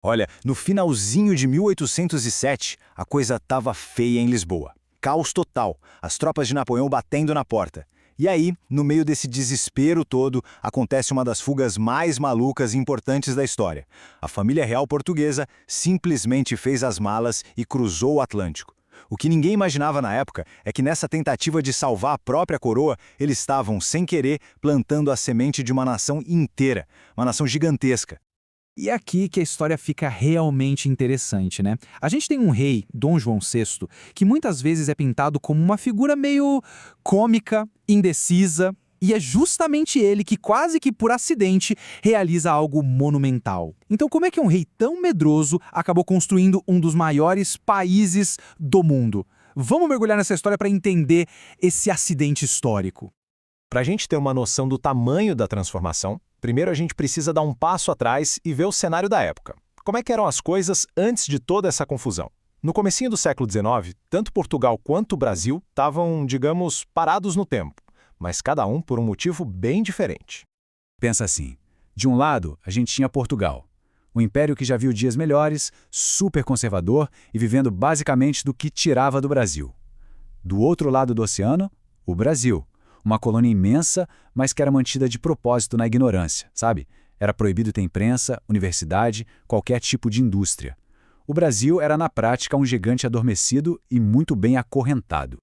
Olha, no finalzinho de 1807, a coisa estava feia em Lisboa. Caos total, as tropas de Napoleão batendo na porta. E aí, no meio desse desespero todo, acontece uma das fugas mais malucas e importantes da história. A família real portuguesa simplesmente fez as malas e cruzou o Atlântico. O que ninguém imaginava na época é que nessa tentativa de salvar a própria coroa, eles estavam, sem querer, plantando a semente de uma nação inteira, uma nação gigantesca. E é aqui que a história fica realmente interessante, né? A gente tem um rei, Dom João VI, que muitas vezes é pintado como uma figura meio cômica, indecisa, e é justamente ele que, quase que por acidente, realiza algo monumental. Então, como é que um rei tão medroso acabou construindo um dos maiores países do mundo? Vamos mergulhar nessa história para entender esse acidente histórico. Para a gente ter uma noção do tamanho da transformação, primeiro a gente precisa dar um passo atrás e ver o cenário da época. Como é que eram as coisas antes de toda essa confusão? No comecinho do século XIX, tanto Portugal quanto o Brasil estavam, digamos, parados no tempo, mas cada um por um motivo bem diferente. Pensa assim, de um lado a gente tinha Portugal, um império que já viu dias melhores, super conservador e vivendo basicamente do que tirava do Brasil. Do outro lado do oceano, o Brasil, uma colônia imensa, mas que era mantida de propósito na ignorância, sabe? Era proibido ter imprensa, universidade, qualquer tipo de indústria. O Brasil era, na prática, um gigante adormecido e muito bem acorrentado.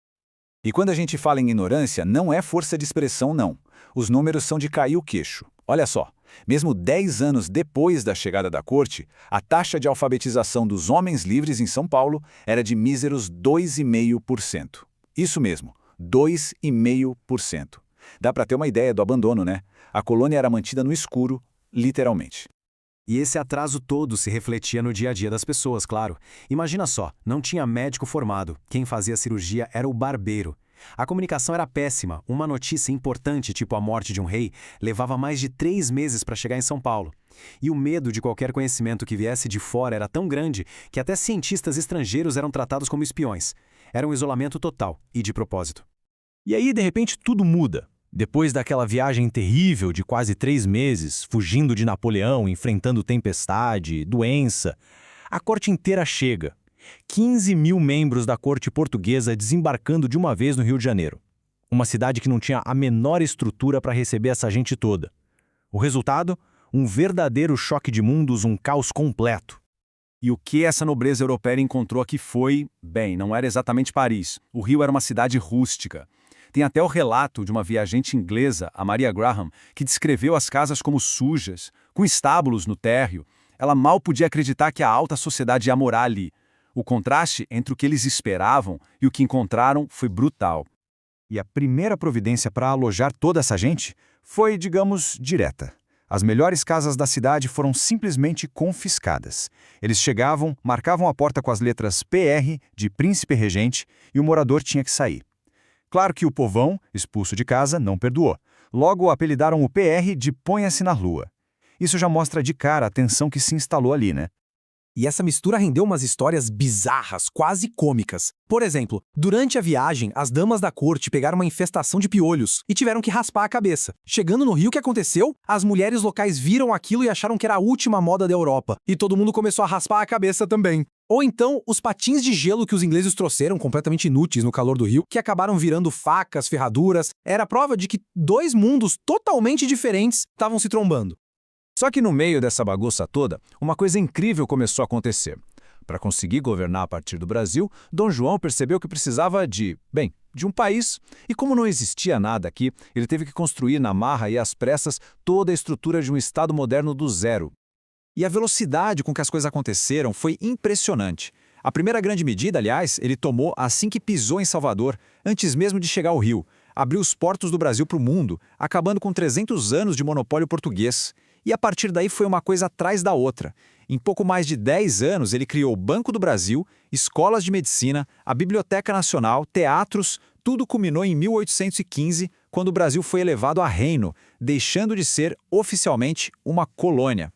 E quando a gente fala em ignorância, não é força de expressão, não. Os números são de cair o queixo. Olha só, mesmo 10 anos depois da chegada da corte, a taxa de alfabetização dos homens livres em São Paulo era de míseros 2,5%. Isso mesmo. 2,5%. Dá para ter uma ideia do abandono, né? A colônia era mantida no escuro, literalmente. E esse atraso todo se refletia no dia a dia das pessoas, claro. Imagina só, não tinha médico formado. Quem fazia cirurgia era o barbeiro. A comunicação era péssima. Uma notícia importante, tipo a morte de um rei, levava mais de 3 meses para chegar em São Paulo. E o medo de qualquer conhecimento que viesse de fora era tão grande que até cientistas estrangeiros eram tratados como espiões. Era um isolamento total e de propósito. E aí, de repente, tudo muda. Depois daquela viagem terrível de quase 3 meses, fugindo de Napoleão, enfrentando tempestade, doença, a corte inteira chega. 15 mil membros da corte portuguesa desembarcando de uma vez no Rio de Janeiro. Uma cidade que não tinha a menor estrutura para receber essa gente toda. O resultado? Um verdadeiro choque de mundos, um caos completo. E o que essa nobreza europeia encontrou aqui foi, bem, não era exatamente Paris. O Rio era uma cidade rústica. Tem até o relato de uma viajante inglesa, a Maria Graham, que descreveu as casas como sujas, com estábulos no térreo. Ela mal podia acreditar que a alta sociedade ia morar ali. O contraste entre o que eles esperavam e o que encontraram foi brutal. E a primeira providência para alojar toda essa gente foi, digamos, direta. As melhores casas da cidade foram simplesmente confiscadas. Eles chegavam, marcavam a porta com as letras PR, de Príncipe Regente, e o morador tinha que sair. Claro que o povão, expulso de casa, não perdoou. Logo apelidaram o PR de Ponha-se na Lua. Isso já mostra de cara a tensão que se instalou ali, né? E essa mistura rendeu umas histórias bizarras, quase cômicas. Por exemplo, durante a viagem, as damas da corte pegaram uma infestação de piolhos e tiveram que raspar a cabeça. Chegando no Rio, o que aconteceu? As mulheres locais viram aquilo e acharam que era a última moda da Europa. E todo mundo começou a raspar a cabeça também. Ou então, os patins de gelo que os ingleses trouxeram, completamente inúteis no calor do Rio, que acabaram virando facas, ferraduras. Era a prova de que 2 mundos totalmente diferentes estavam se trombando. Só que no meio dessa bagunça toda, uma coisa incrível começou a acontecer. Para conseguir governar a partir do Brasil, Dom João percebeu que precisava de um país. E como não existia nada aqui, ele teve que construir na marra e às pressas toda a estrutura de um Estado moderno do zero. E a velocidade com que as coisas aconteceram foi impressionante. A primeira grande medida, aliás, ele tomou assim que pisou em Salvador, antes mesmo de chegar ao Rio. Abriu os portos do Brasil para o mundo, acabando com 300 anos de monopólio português. E a partir daí foi uma coisa atrás da outra. Em pouco mais de 10 anos, ele criou o Banco do Brasil, escolas de medicina, a Biblioteca Nacional, teatros, tudo culminou em 1815, quando o Brasil foi elevado a reino, deixando de ser oficialmente uma colônia.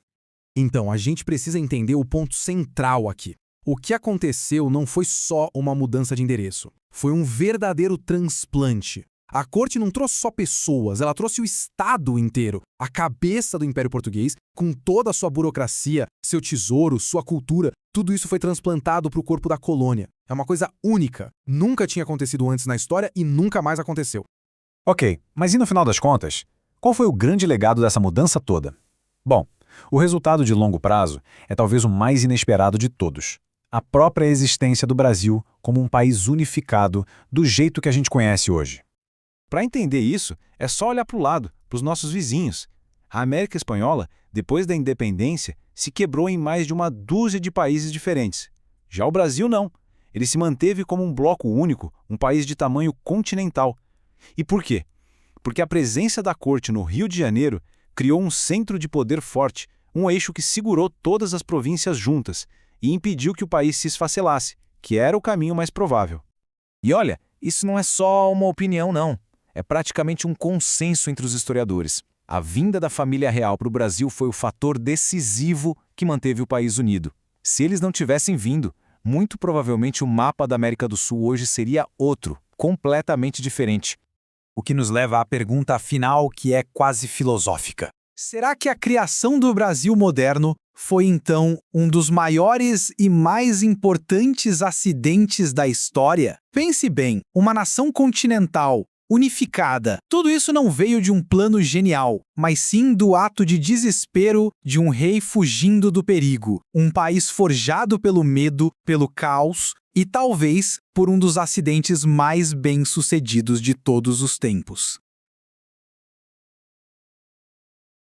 Então, a gente precisa entender o ponto central aqui. O que aconteceu não foi só uma mudança de endereço. Foi um verdadeiro transplante. A corte não trouxe só pessoas, ela trouxe o Estado inteiro, a cabeça do Império Português, com toda a sua burocracia, seu tesouro, sua cultura, tudo isso foi transplantado para o corpo da colônia. É uma coisa única. Nunca tinha acontecido antes na história e nunca mais aconteceu. Ok, mas e no final das contas? Qual foi o grande legado dessa mudança toda? Bom, o resultado de longo prazo é talvez o mais inesperado de todos. A própria existência do Brasil como um país unificado do jeito que a gente conhece hoje. Para entender isso, é só olhar para o lado, para os nossos vizinhos. A América Espanhola, depois da independência, se quebrou em mais de uma dúzia de países diferentes. Já o Brasil não. Ele se manteve como um bloco único, um país de tamanho continental. E por quê? Porque a presença da corte no Rio de Janeiro criou um centro de poder forte, um eixo que segurou todas as províncias juntas e impediu que o país se esfacelasse, que era o caminho mais provável. E olha, isso não é só uma opinião, não. É praticamente um consenso entre os historiadores. A vinda da família real para o Brasil foi o fator decisivo que manteve o país unido. Se eles não tivessem vindo, muito provavelmente o mapa da América do Sul hoje seria outro, completamente diferente. O que nos leva à pergunta final, que é quase filosófica. Será que a criação do Brasil moderno foi, então, um dos maiores e mais importantes acidentes da história? Pense bem, uma nação continental, unificada. Tudo isso não veio de um plano genial, mas sim do ato de desespero de um rei fugindo do perigo. Um país forjado pelo medo, pelo caos e talvez por um dos acidentes mais bem-sucedidos de todos os tempos.